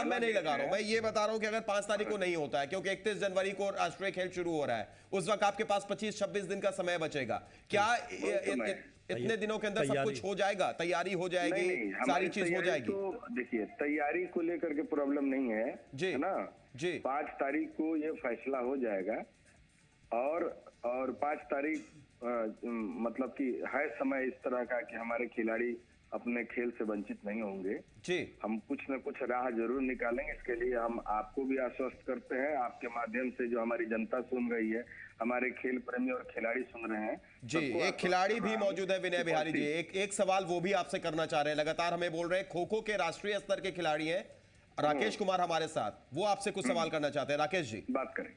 मैं नहीं लगा रहा हूं। मैं ये बता रहा हूं कि अगर 5 तारीख को नहीं होता है, क्योंकि 31 जनवरी को राष्ट्रीय खेल शुरू हो रहा है, उस वक्त आपके पास 25-26 दिन का समय बचेगा। क्या इतने दिनों के अंदर सब कुछ हो जाएगा, तैयारी हो जाएगी, सारी चीज हो जाएगी? तो देखिए, तैयारी को लेकर के प्रॉब्लम नहीं है जी, है ना जी। 5 तारीख को ये फैसला हो जाएगा और 5 तारीख मतलब कि है समय इस तरह का कि हमारे खिलाड़ी अपने खेल से वंचित नहीं होंगे जी। हम कुछ न कुछ राह जरूर निकालेंगे। इसके लिए हम आपको भी आश्वस्त करते हैं, आपके माध्यम से जो हमारी जनता सुन रही है, हमारे खेल प्रेमी और खिलाड़ी सुन रहे हैं जी। एक खिलाड़ी भी मौजूद है विनय बिहारी जी, एक सवाल वो भी आपसे करना चाह रहे हैं। लगातार हमें बोल रहे हैं खो खो के राष्ट्रीय स्तर के खिलाड़ी हैं राकेश कुमार हमारे साथ, वो आपसे कुछ सवाल करना चाहते हैं। राकेश जी, बात करें।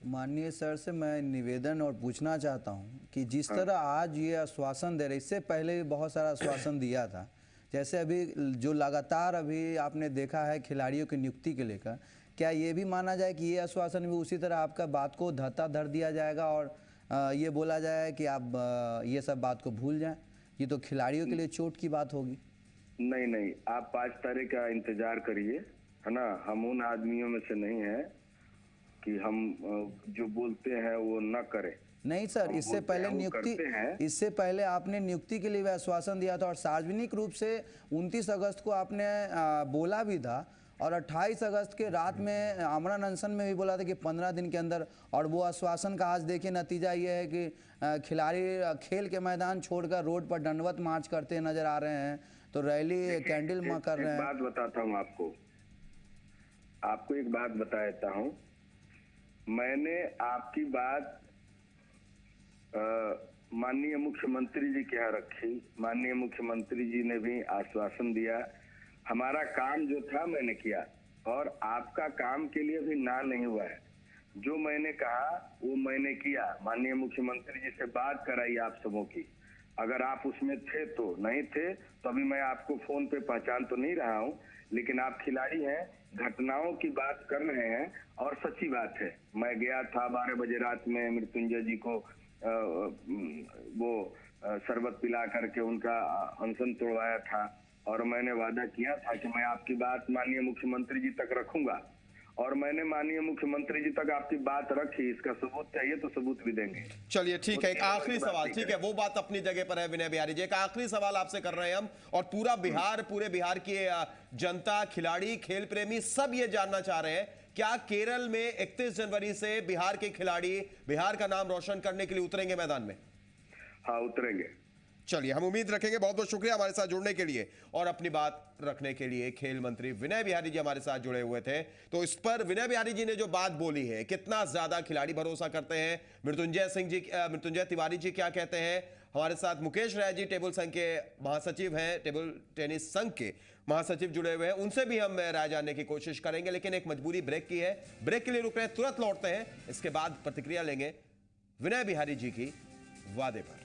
माननीय सर से मैं निवेदन और पूछना चाहता हूं कि जिस तरह आज ये आश्वासन दे रहे, इससे पहले भी बहुत सारा आश्वासन दिया था, जैसे अभी जो लगातार अभी आपने देखा है खिलाड़ियों की नियुक्ति के लेकर, क्या ये भी माना जाए कि ये आश्वासन भी उसी तरह आपका बात को धता धर दिया जाएगा और ये बोला जाए कि आप ये सब बात को भूल जाएं? ये तो खिलाड़ियों के लिए चोट की बात होगी। नहीं, आप 5 तारीख का इंतजार करिए है ना, हम उन आदमियों में से नहीं है कि हम जो बोलते हैं वो न करें। नहीं सर, हम इससे बोलते पहले हैं, वो नियुक्ति, करते हैं। इससे पहले आपने नियुक्ति के लिए भी आश्वासन दिया था और सार्वजनिक रूप से 29 अगस्त को आपने बोला भी था और 28 अगस्त के रात में आमरण अनशन में भी बोला था कि 15 दिन के अंदर, और वो आश्वासन का आज देखिए नतीजा ये है कि खिलाड़ी खेल के मैदान छोड़कर रोड पर दंडवत मार्च करते नजर आ रहे हैं, तो रैली कैंडल कर रहे एक हैं। बात बताता हूँ आपको एक बात बता देता हूँ। मैंने आपकी बात माननीय मुख्यमंत्री जी के यहाँ रखी। माननीय मुख्यमंत्री जी ने भी आश्वासन दिया। हमारा काम जो था मैंने किया और आपका काम के लिए भी ना नहीं हुआ है। जो मैंने कहा वो मैंने किया। माननीय मुख्यमंत्री जी से बात कराई आप सबों की। अगर आप उसमें थे तो, नहीं थे तो अभी मैं आपको फोन पे पहचान तो नहीं रहा हूँ, लेकिन आप खिलाड़ी हैं, घटनाओं की बात कर रहे हैं और सच्ची बात है। मैं गया था 12 बजे रात में मृत्युंजय जी को वो शरबत पिला करके उनका अनशन तोड़वाया था और मैंने वादा किया था कि मैं आपकी बात माननीय मुख्यमंत्री जी तक रखूंगा और मैंने माननीय मुख्यमंत्री जी तक आपकी बात रखी। इसका सबूत चाहिए तो सबूत भी देंगे। चलिए ठीक है, एक आखिरी सवाल, ठीक है वो बात अपनी जगह पर है विनय बिहारी जी, एक आखिरी सवाल आपसे कर रहे हैं हम और पूरे बिहार की जनता, खिलाड़ी, खेल प्रेमी सब ये जानना चाह रहे हैं, क्या केरल में 31 जनवरी से बिहार के खिलाड़ी बिहार का नाम रोशन करने के लिए उतरेंगे मैदान में? हाँ, उतरेंगे। चलिए, हम उम्मीद रखेंगे। बहुत बहुत शुक्रिया हमारे साथ जुड़ने के लिए और अपनी बात रखने के लिए। खेल मंत्री विनय बिहारी जी हमारे साथ जुड़े हुए थे। तो इस पर विनय बिहारी जी ने जो बात बोली है, कितना ज्यादा खिलाड़ी भरोसा करते हैं, मृत्युंजय तिवारी जी क्या कहते हैं, हमारे साथ मुकेश राय जी टेबल संघ के महासचिव हैं, टेबल टेनिस संघ के महासचिव जुड़े हुए हैं, उनसे भी हम राय जानने की कोशिश करेंगे। लेकिन एक मजबूरी ब्रेक की है, ब्रेक के लिए रुक रहे हैं, तुरंत लौटते हैं, इसके बाद प्रतिक्रिया लेंगे विनय बिहारी जी की वादे पर।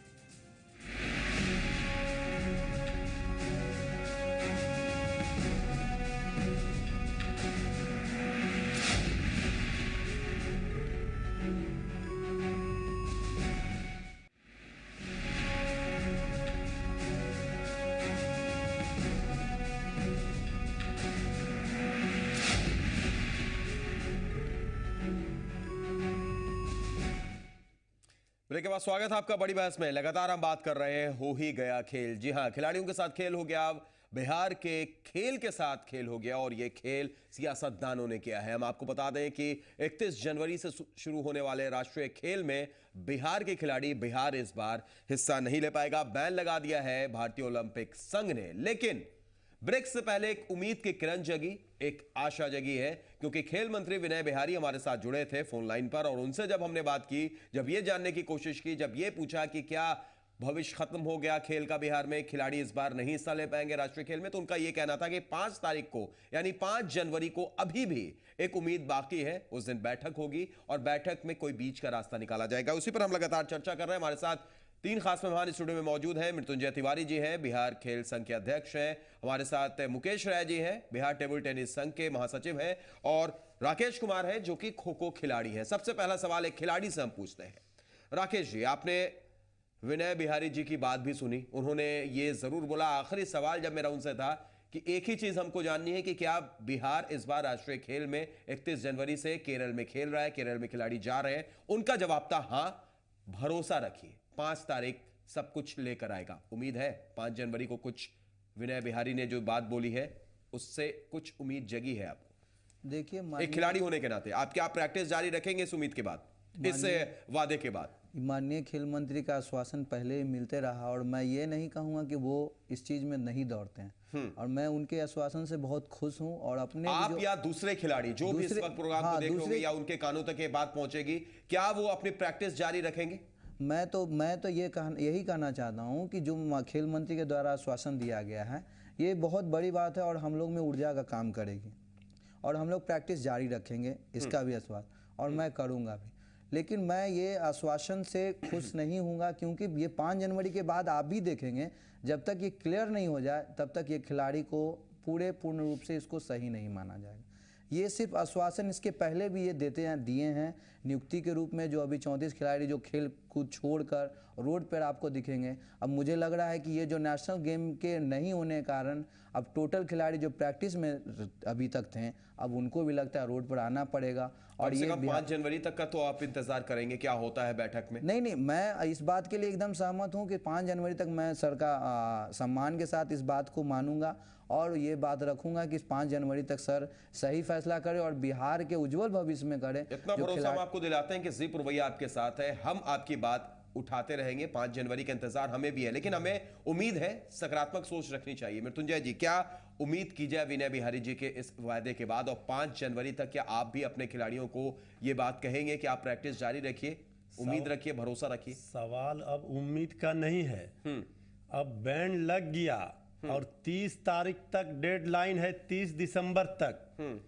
ब्रेक के बाद स्वागत है आपका बड़ी बहस में। लगातार हम बात कर रहे हैं हो ही गया खेल। जी हां, खिलाड़ियों के साथ खेल हो गया, अब बिहार के खेल के साथ खेल हो गया और ये खेल सियासतदानों ने किया है। हम आपको बता दें कि 31 जनवरी से शुरू होने वाले राष्ट्रीय खेल में बिहार के खिलाड़ी, बिहार इस बार हिस्सा नहीं ले पाएगा। बैन लगा दिया है भारतीय ओलंपिक संघ ने। लेकिन ब्रेक से पहले एक उम्मीद की किरण जगी, एक आशा जगी है, क्योंकि खेल मंत्री विनय बिहारी हमारे साथ जुड़े थे फोन लाइन पर और उनसे जब हमने बात की, जब ये जानने की कोशिश की, जब ये पूछा कि क्या भविष्य खत्म हो गया खेल का बिहार में, खिलाड़ी इस बार नहीं हिस्सा ले पाएंगे राष्ट्रीय खेल में, तो उनका यह कहना था कि 5 तारीख को यानी 5 जनवरी को अभी भी एक उम्मीद बाकी है। उस दिन बैठक होगी और बैठक में कोई बीच का रास्ता निकाला जाएगा। उसी पर हम लगातार चर्चा कर रहे हैं। हमारे साथ 3 खास मेहमान स्टूडियो में मौजूद हैं। मृत्युंजय तिवारी जी हैं, बिहार खेल संघ के अध्यक्ष हैं। हमारे साथ मुकेश राय जी हैं, बिहार टेबल टेनिस संघ के महासचिव हैं, और राकेश कुमार हैं जो कि खो खो खिलाड़ी हैं। सबसे पहला सवाल एक खिलाड़ी से हम पूछते हैं। राकेश जी, आपने विनय बिहारी जी की बात भी सुनी, उन्होंने ये जरूर बोला, आखिरी सवाल जब मेरा उनसे था कि एक ही चीज हमको जाननी है कि क्या बिहार इस बार राष्ट्रीय खेल में 31 जनवरी से केरल में खेल रहा है, केरल में खिलाड़ी जा रहे हैं? उनका जवाब था हां, भरोसा रखिए 5 तारीख सब कुछ लेकर आएगा। उम्मीद है 5 जनवरी को कुछ विनय बिहारी ने जो बात बोली है उससे कुछ उम्मीद जगी है आपको? देखिए, एक खिलाड़ी होने के नाते आप क्या प्रैक्टिस जारी रखेंगे इस उम्मीद के बाद, इस वादे के बाद? माननीय खेल मंत्री का आश्वासन पहले ही मिलते रहा और मैं ये नहीं कहूँगा कि वो इस चीज में नहीं दौड़ते हैं, और मैं उनके आश्वासन से बहुत खुश हूँ। और अपने आप या दूसरे खिलाड़ी जो भी इस वक्त प्रोग्राम को देख रहे होंगे या उनके कानों तक ये बात पहुंचेगी, क्या वो अपनी प्रैक्टिस जारी रखेंगे? मैं तो यही कहना चाहता हूँ कि जो खेल मंत्री के द्वारा आश्वासन दिया गया है ये बहुत बड़ी बात है और हम लोग में ऊर्जा का काम करेगी और हम लोग प्रैक्टिस जारी रखेंगे, इसका भी आश्वासन, और मैं करूँगा भी। लेकिन मैं ये आश्वासन से खुश नहीं हूँगा, क्योंकि ये 5 जनवरी के बाद आप भी देखेंगे, जब तक ये क्लियर नहीं हो जाए तब तक ये खिलाड़ी को पूर्ण रूप से इसको सही नहीं माना जाएगा। ये सिर्फ आश्वासन, इसके पहले भी ये दिए हैं नियुक्ति के रूप में, जो अभी 34 खिलाड़ी जो खेल कूद छोड़कर रोड पर आपको दिखेंगे। अब मुझे लग रहा है कि ये जो नेशनल गेम के नहीं होने के कारण अब टोटल खिलाड़ी जो प्रैक्टिस में अभी तक थे, अब उनको भी लगता है रोड पर आना पड़ेगा। और ये 5 जनवरी तक का तो आप इंतजार करेंगे, क्या होता है बैठक में? नहीं, मैं इस बात के लिए एकदम सहमत हूं कि 5 जनवरी तक मैं सरकार सम्मान के साथ इस बात को मानूंगा और ये बात रखूंगा कि 5 जनवरी तक सर सही फैसला करे और बिहार के उज्जवल भविष्य में करे। इतना भरोसा हम आपको दिलाते हैं कि जी पुरवैया आपके साथ है, हम आपकी बात उठाते रहेंगे। 5 जनवरी का इंतजार हमें भी है, लेकिन हमें उम्मीद है, सकारात्मक सोच रखनी चाहिए। मृत्युंजय जी, क्या उम्मीद की जाए विनय बिहारी जी के इस वायदे के बाद, और 5 जनवरी तक क्या आप भी अपने खिलाड़ियों को ये बात कहेंगे कि आप प्रैक्टिस जारी रखिए, उम्मीद रखिए, भरोसा रखिए? सवाल अब उम्मीद का नहीं है, अब बैंड लग गया और 30 तारीख तक डेडलाइन है, 30 दिसंबर तक।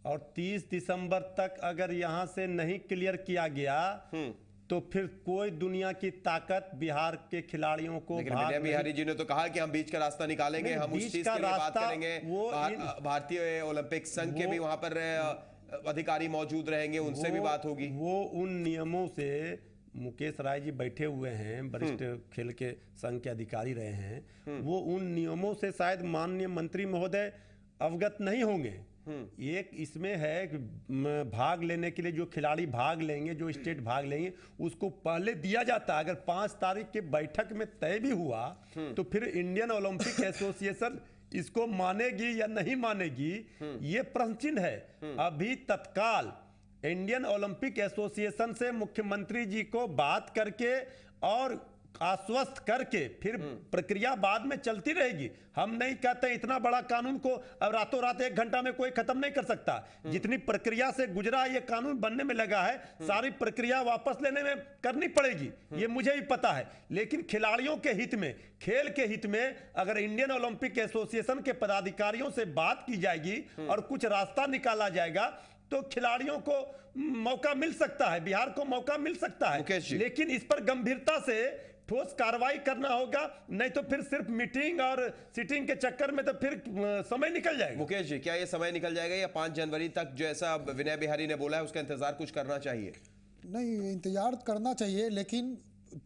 और 30 दिसंबर तक अगर यहां से नहीं क्लियर किया गया तो फिर कोई दुनिया की ताकत बिहार के खिलाड़ियों को लेकिन विनय बिहारी जी ने तो कहा कि हम बीच का रास्ता निकालेंगे, हम उस चीज के लिए बात करेंगे। भारतीय ओलंपिक संघ के भी वहां पर अधिकारी मौजूद रहेंगे, उनसे भी बात होगी। वो उन नियमों से, मुकेश राय जी बैठे हुए हैं, वरिष्ठ खेल के संघ के अधिकारी रहे हैं, वो उन नियमों से शायद माननीय मंत्री महोदय अवगत नहीं होंगे। एक इसमें है कि भाग लेने के लिए जो खिलाड़ी भाग लेंगे, जो स्टेट भाग लेंगे, उसको पहले दिया जाता है। अगर 5 तारीख के बैठक में तय भी हुआ तो फिर इंडियन ओलंपिक एसोसिएशन इसको मानेगी या नहीं मानेगी, ये प्रश्न चिन्ह है। अभी तत्काल इंडियन ओलंपिक एसोसिएशन से मुख्यमंत्री जी को बात करके और आश्वस्त करके फिर प्रक्रिया बाद में चलती रहेगी। हम नहीं कहते इतना बड़ा कानून को अब रातों रात 1 घंटा में कोई खत्म नहीं कर सकता। जितनी प्रक्रिया से गुजरा ये कानून बनने में लगा है, सारी प्रक्रिया वापस लेने में करनी पड़ेगी, ये मुझे भी पता है। लेकिन खिलाड़ियों के हित में, खेल के हित में अगर इंडियन ओलंपिक एसोसिएशन के पदाधिकारियों से बात की जाएगी और कुछ रास्ता निकाला जाएगा तो खिलाड़ियों को मौका मिल सकता है, बिहार को मौका मिल सकता है। लेकिन इस पर गंभीरता से ठोस कार्रवाई करना होगा, नहीं तो फिर सिर्फ मीटिंग और सिटिंग के चक्कर में तो फिर समय निकल जाएगा। मुकेश जी, क्या ये समय निकल जाएगा या 5 जनवरी तक जैसा विनय बिहारी ने बोला है उसका इंतजार कुछ करना चाहिए? नहीं, इंतजार करना चाहिए, लेकिन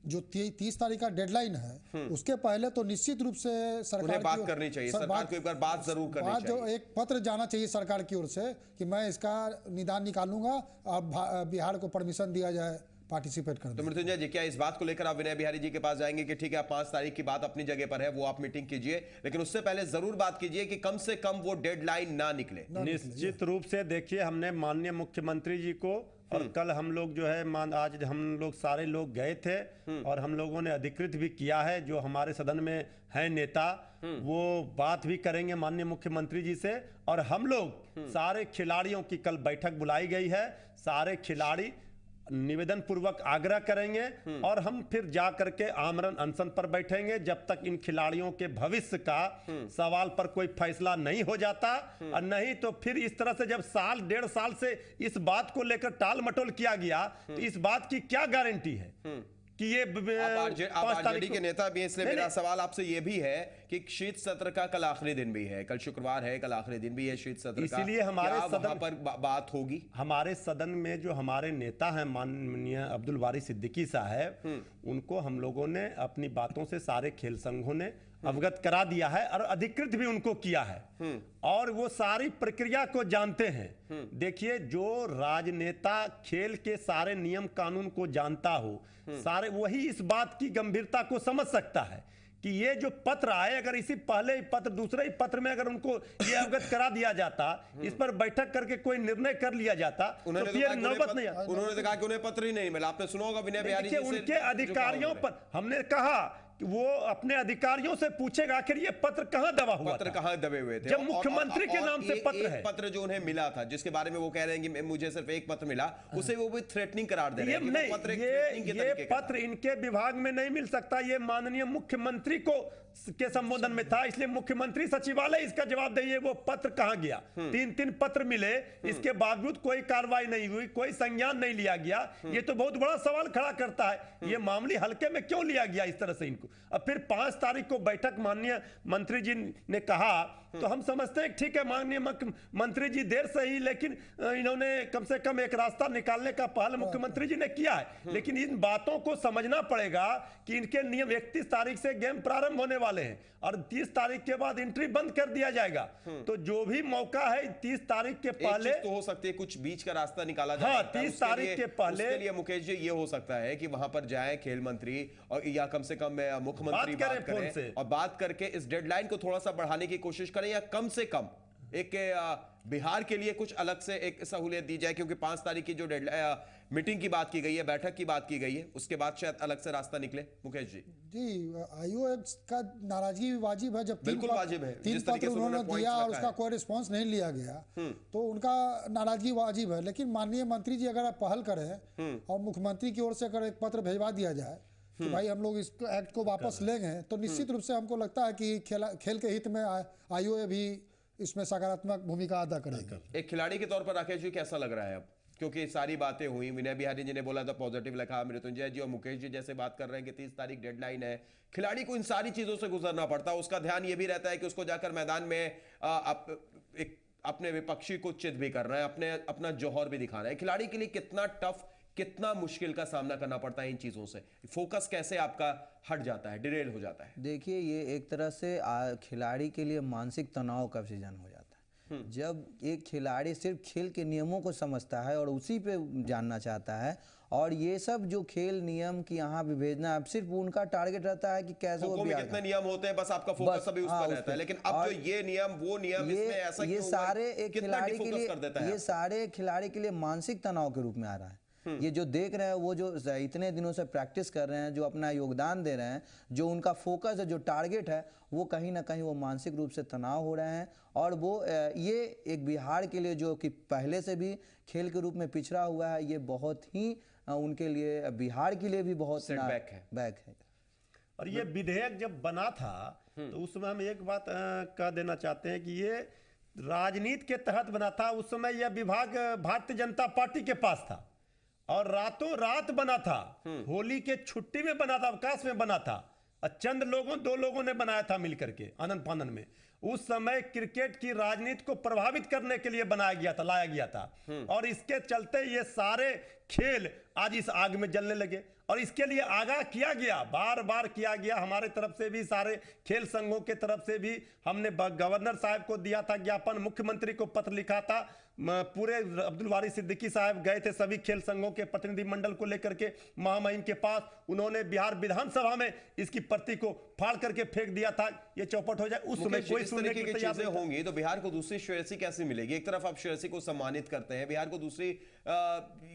जो 30 तारीख का डेडलाइन है उसके पहले तो निश्चित रूप से सरकार बात करनी चाहिए, सरकार को एक बार बात जरूर करनी चाहिए। जो एक पत्र जाना चाहिए सरकार की ओर से कि मैं इसका निदान निकालूंगा और बिहार को परमिशन दिया जाए पार्टिसिपेट करने। तो मृत्युंजय जी, क्या इस बात को लेकर आप विनय बिहारी जी के पास जाएंगे कि ठीक है, आप 5 तारीख की बात अपनी जगह पर है, वो आप मीटिंग कीजिए, लेकिन उससे पहले जरूर बात कीजिए कि कम से कम वो डेडलाइन ना निकले? निश्चित रूप से देखिए, हमने माननीय मुख्यमंत्री जी को और कल हम लोग जो है आज हम लोग सारे लोग गए थे और हम लोगों ने अधिकृत भी किया है, जो हमारे सदन में है नेता, वो बात भी करेंगे माननीय मुख्यमंत्री जी से। और हम लोग सारे खिलाड़ियों की कल बैठक बुलाई गई है, सारे खिलाड़ी निवेदन पूर्वक आग्रह करेंगे और हम फिर जा करके आमरण अनशन पर बैठेंगे जब तक इन खिलाड़ियों के भविष्य का सवाल पर कोई फैसला नहीं हो जाता। और नहीं तो फिर इस तरह से जब 1.5 साल से इस बात को लेकर टाल मटोल किया गया तो इस बात की क्या गारंटी है कि ये आप आरजेडी के नेता भी हैं, इसलिए मेरा सवाल आपसे ये भी है कि शीत सत्र का कल आखिरी दिन भी है, कल शुक्रवार है, कल आखिरी दिन भी है शीत सत्र का, इसीलिए हमारे सदन पर बात होगी। हमारे सदन में जो हमारे नेता हैं माननीय अब्दुल बारी सिद्दीकी साहब, उनको हम लोगों ने अपनी बातों से सारे खेल संघों ने अवगत करा दिया है और अधिकृत भी उनको किया है और वो सारी प्रक्रिया को जानते हैं। देखिए, जो राजनेता खेल के सारे नियम कानून को जानता हो, सारे वही इस बात की गंभीरता को समझ सकता है कि ये जो पत्र आए, अगर इसी पहले ही पत्र, दूसरे ही पत्र में अगर उनको ये अवगत करा दिया जाता, इस पर बैठक करके कोई निर्णय कर लिया जाता तो फिर नौबत नहीं आती। उन्होंने तो कहा कि उन्हें पत्र ही नहीं मिला, आपने सुना होगा विनय बिहारी जी से उनके अधिकारियों पर हमने कहा कि वो अपने अधिकारियों से पूछेगा आखिर ये पत्र कहां दबा हुआ, पत्र कहां दबे हुए थे, जब मुख्यमंत्री के नाम से पत्र है। पत्र जो उन्हें मिला था, जिसके बारे में वो कह रहे हैं कि मुझे सिर्फ एक पत्र मिला, उसे वो भी थ्रेटनिंग करार दे रहे हैं। ये पत्र इनके विभाग में नहीं मिल सकता, ये माननीय मुख्यमंत्री को के संबोधन में था, इसलिए मुख्यमंत्री सचिवालय इसका जवाब देंगे वो पत्र कहां गया। 3 पत्र मिले, इसके बावजूद कोई कार्रवाई नहीं हुई, कोई संज्ञान नहीं लिया गया। ये तो बहुत बड़ा सवाल खड़ा करता है, ये मामले हल्के में क्यों लिया गया इस तरह से इनको। अब फिर 5 तारीख को बैठक माननीय मंत्री जी ने कहा तो हम समझते हैं ठीक है माननीय मंत्री जी देर से ही, लेकिन इन्होंने कम से कम एक रास्ता निकालने का पहल मुख्यमंत्री जी ने किया है। लेकिन इन बातों को समझना पड़ेगा कि इनके नियम 31 तारीख से गेम प्रारंभ होने वाले हैं और 30 तारीख के बाद एंट्री बंद कर दिया जाएगा। तो जो भी मौका है 30 तारीख के पहले तो हो सकती है कुछ बीच का रास्ता निकाला जाए। हाँ, 30 तारीख के पहले उसके लिए मुकेश जी ये हो सकता है कि वहां पर जाए खेल मंत्री और या कम से कम मुख्यमंत्री बात करें और बात करके इस डेडलाइन को थोड़ा सा बढ़ाने की कोशिश करें या कम से कम एक बिहार के लिए कुछ अलग से एक सहूलियत दी जाए, क्योंकि 5 तारीख की जो मीटिंग की बात की गई है, बैठक की बात की गई है, उसके बाद शायद अलग से रास्ता निकले। मुकेश जी आईओए का नाराजगी वाजिब है, जब बिल्कुल वाजिब है, तीन पत्र उन्होंने दिया और उसका कोई रिस्पांस नहीं लिया गया तो उनका नाराजगी वाजिब है। लेकिन माननीय मंत्री जी अगर आप पहल करें और मुख्यमंत्री की ओर से अगर एक पत्र भेजवा दिया जाए कि भाई हम लोग इस एक्ट को वापस लेंगे, तो निश्चित रूप से हमको लगता है कि खेल के हित में आईओए भी इसमें सकारात्मक भूमिका अदा करेगा। एक खिलाड़ी के तौर पर राकेश जी कैसा लग रहा है अब, क्योंकि सारी बातें हुई, विनय बिहारी जी ने बोला था पॉजिटिव लिखा, मृत्युंजय जी और मुकेश जी जैसे बात कर रहे हैं कि 30 तारीख डेडलाइन है, खिलाड़ी को इन सारी चीजों से गुजरना पड़ता है, उसका ध्यान ये भी रहता है कि उसको जाकर मैदान में एक अपने विपक्षी को चित भी करना है, अपना जौहर भी दिखाना है। खिलाड़ी के लिए कितना टफ, कितना मुश्किल का सामना करना पड़ता है इन चीजों से, फोकस कैसे आपका हट जाता है, डिरेल हो जाता है? देखिए ये एक तरह से खिलाड़ी के लिए मानसिक तनाव का सीजन हो जाता है। जब एक खिलाड़ी सिर्फ खेल के नियमों को समझता है और उसी पे जानना चाहता है और ये सब जो खेल नियम की यहाँ पे भेजना है, सिर्फ उनका टारगेट रहता है कि कैसे वो कितने नियम होते हैं, बस आपका फोकस अभी उस पर रहता है। लेकिन अब जो ये नियम वो नियम, इसमें ऐसा ये सारे एक खिलाड़ी के लिए, ये सारे खिलाड़ी के लिए मानसिक तनाव के रूप में आ रहा है। ये जो देख रहे हैं, वो जो इतने दिनों से प्रैक्टिस कर रहे हैं, जो अपना योगदान दे रहे हैं, जो उनका फोकस है, जो टारगेट है, वो कहीं ना कहीं वो मानसिक रूप से तनाव हो रहे हैं। और वो ये एक बिहार के लिए जो कि पहले से भी खेल के रूप में पिछड़ा हुआ है, ये बहुत ही उनके लिए, बिहार के लिए भी बहुत बैक है। और ये विधेयक जब बना था तो उस समय हम एक बात कह देना चाहते हैं कि ये राजनीति के तहत बना था। उस समय यह विभाग भारतीय जनता पार्टी के पास था और रातों रात बना था, होली के छुट्टी में बना था, अवकाश में बना था, चंद लोगों, 2 लोगों ने बनाया था मिलकर के आनंद फानन में। उस समय क्रिकेट की राजनीति को प्रभावित करने के लिए बनाया गया था, लाया गया था, और इसके चलते ये सारे खेल आज इस आग में जलने लगे। और इसके लिए आगाह किया गया, बार बार किया गया, हमारे तरफ से भी, सारे खेल संघों के तरफ से भी हमने गवर्नर साहब को दिया था ज्ञापन, मुख्यमंत्री को पत्र लिखा था, पूरे अब्दुल वारिस सिद्दीकी साहब गए थे सभी खेल संघों के प्रतिनिधि मंडल को लेकर के महामहिम के पास, उन्होंने बिहार विधानसभा में इसकी प्रति को फाड़ करके फेंक दिया था, ये चौपट हो जाए। उस समय कोई सुनने की चीजें होंगी तो बिहार को दूसरी श्रेयसी कैसे मिलेगी? एक तरफ आप श्रेयसी को सम्मानित करते हैं, बिहार को दूसरी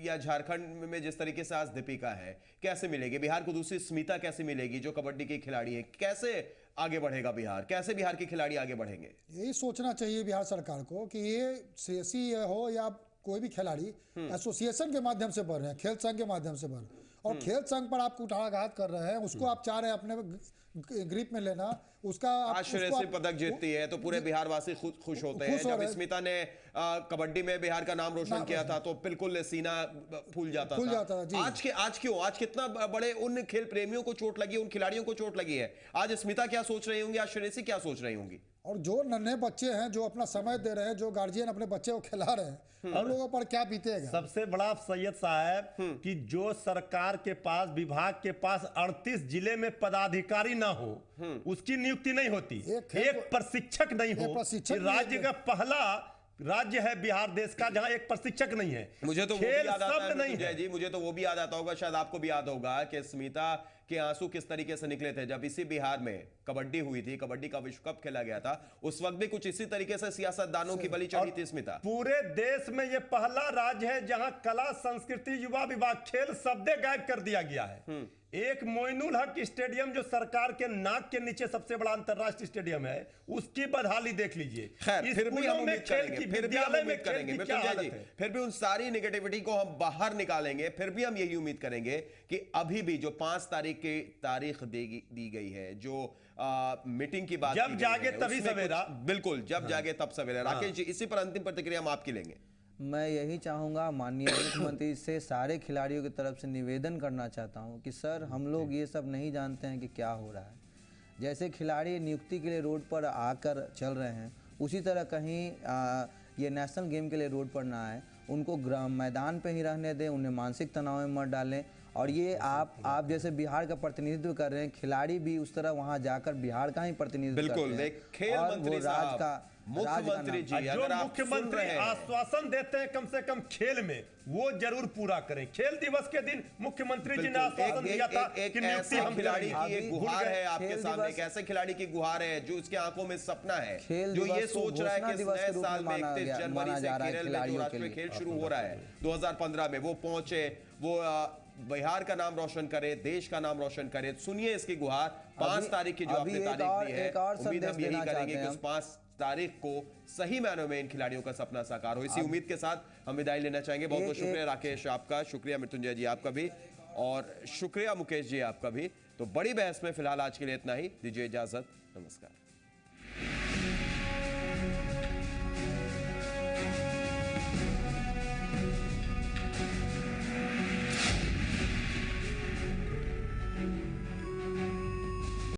या झारखंड में जिस तरीके से आज दीपिका है कैसे मिलेगी, बिहार को दूसरी स्मिता कैसे मिलेगी जो कबड्डी की खिलाड़ी है? कैसे आगे बढ़ेगा बिहार, कैसे बिहार के खिलाड़ी आगे बढ़ेंगे? यही सोचना चाहिए बिहार सरकार को कि ये सीएससी हो या कोई भी खिलाड़ी एसोसिएशन के माध्यम से बढ़ रहे हैं, खेल संघ के माध्यम से बढ़ रहे हैं, और खेल संघ पर आप कुठाराघात कर रहे हैं, उसको आप चाह रहे हैं अपने ग्रिप में लेना, उसका आज श्रेयसी पदक जीतती है तो पूरे बिहार वासी खुश होते हैं। जब स्मिता ने कबड्डी में बिहार का नाम रोशन किया था तो बिल्कुल सीना फूल जाता था। आज क्यों, आज कितना बड़े उन खेल प्रेमियों को चोट लगी, उन खिलाड़ियों को चोट लगी है, आज स्मिता क्या सोच रही होंगी, आज श्रेयसी क्या सोच रही होंगी? और जो नन्हे बच्चे हैं जो अपना समय दे रहे हैं, जो गार्जियन अपने बच्चे को खिला रहे हैं, हम लोगों पर क्या बीतेगा? सबसे बड़ा सैयद साहब कि जो सरकार के पास, विभाग के पास 38 जिले में पदाधिकारी ना हो, उसकी नियुक्ति नहीं होती, एक प्रशिक्षक नहीं हो। राज्य का पहला राज्य है बिहार देश का जहां एक प्रशिक्षक नहीं है। मुझे तो वो भी याद आता है जय जी, मुझे तो वो भी याद आता होगा, शायद आपको भी याद होगा कि स्मिता के आंसू किस तरीके से निकले थे जब इसी बिहार में कबड्डी हुई थी, कबड्डी का विश्व कप खेला गया था, उस वक्त भी कुछ इसी तरीके से सियासतदानों की बलि चढ़ी थी स्मिता। पूरे देश में यह पहला राज्य है जहां कला, संस्कृति, युवा विभाग, खेल शब्द गायब कर दिया गया है। एक मोइनुल हक स्टेडियम जो सरकार के नाक के नीचे सबसे बड़ा अंतरराष्ट्रीय स्टेडियम है, उसकी बदहाली देख लीजिए। फिर भी हम उम्मीद करेंगे, फिर भी उन सारी नेगेटिविटी को हम बाहर निकालेंगे, फिर भी हम यही उम्मीद करेंगे कि अभी भी जो 5 तारीख की तारीख दी गई है, जो मीटिंग की बात, जब जागे तभी सवेरा, बिल्कुल जब जागे तब सवेरा। राकेश जी, इसी पर अंतिम प्रतिक्रिया हम आपकी लेंगे। मैं यही चाहूँगा, माननीय मुख्यमंत्री से सारे खिलाड़ियों की तरफ से निवेदन करना चाहता हूँ कि सर, हम लोग ये सब नहीं जानते हैं कि क्या हो रहा है। जैसे खिलाड़ी नियुक्ति के लिए रोड पर आकर चल रहे हैं, उसी तरह कहीं ये नेशनल गेम के लिए रोड पर ना आए, उनको मैदान पे ही रहने दें, उन्हें मानसिक तनाव में मत डालें। और ये आप जैसे बिहार का प्रतिनिधित्व कर रहे हैं, खिलाड़ी भी उस तरह वहां जाकर बिहार का ही प्रतिनिधित्व करते बिल्कुल। हैं। खेल और मंत्री वो साहब, मुख्यमंत्री जी, जो अगर आप सुन मुख्यमंत्री रहे हैं, आश्वासन देते हैं कम से कम खेल में, वो जरूर पूरा करें। खेल दिवस के दिन मुख्यमंत्री जी ने आश्वासन दिया था एक कि नियुक्ति ऐसे हम खिलाड़ी करेंगे। की एक गुहार है आपके खेल सामने, दिवस- एक ऐसे खिलाड़ी की गुहार है जो उसके आंखों में सपना है, खेल जो ये दिवस को सोच रहा है कि घोषणा इस दिवस नए के रूप साल में में 31 जनवरी माना से जा रहा है केरल में जो खिलाड़ियों के राष्ट्रीय लिए। खेल शुरू हो रहा है 2015 में, वो पहुंचे, वो बिहार का नाम रोशन करे, देश का नाम रोशन करे। सुनिए इसकी गुहार 5 तारीख की जो अभी आपने एक तारीख और- दी है, एक और उम्मीद संदेश हम यही देना करेंगे चाहते कि हैं उस 5 तारीख को सही मायनों में इन खिलाड़ियों का सपना साकार हो। इसी उम्मीद के साथ हम विदाई लेना चाहेंगे। बहुत बहुत शुक्रिया राकेश आपका, शुक्रिया मृत्युंजय जी आपका भी, और शुक्रिया मुकेश जी आपका भी। तो बड़ी बहस में फिलहाल आज के लिए इतना ही, दीजिए इजाजत, नमस्कार।